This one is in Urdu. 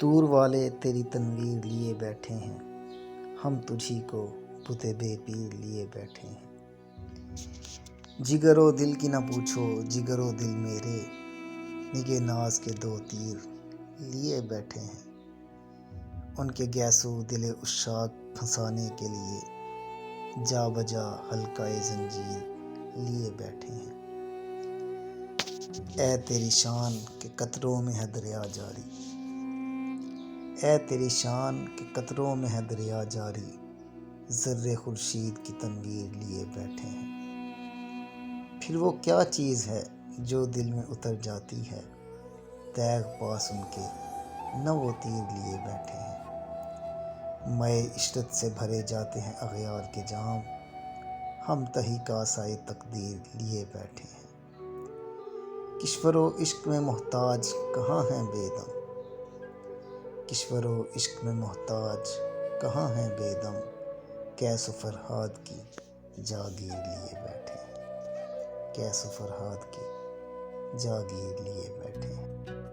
طور والے تیری تنویر لیے بیٹھے ہیں، ہم تجھی کو بت بے پیر لیے بیٹھے ہیں۔ جگر و دل کی نہ پوچھو جگر و دل میرے، نگہ ناز کے دو تیر لیے بیٹھے ہیں۔ ان کے گیسو دل عشاق پھنسانے کے لیے جا بجا حلقۂ زنجیر لیے بیٹھے ہیں۔ اے تیری شان کہ قطروں میں ہے دریا جاری، اے تیری شان کہ قطروں میں ہے دریا جاری، ذرے خورشید کی تنویر لیے بیٹھے ہیں۔ پھر وہ کیا چیز ہے جو دل میں اتر جاتی ہے، تیغ پاس ان کے نہ وہ تیر لیے بیٹھے ہیں۔ مے عشرت سے بھرے جاتے ہیں اغیار کے جام، ہم تہی کاسۂ تقدیر لیے بیٹھے ہیں۔ کشور و عشق میں محتاج کہاں ہیں بے دم، کشور و عشق میں محتاج کہاں ہیں بے دم، کیس و فرہاد کی جاگیر لیے بیٹھے ہیں، کیس و فرہاد کی جاگیر لیے بیٹھے ہیں۔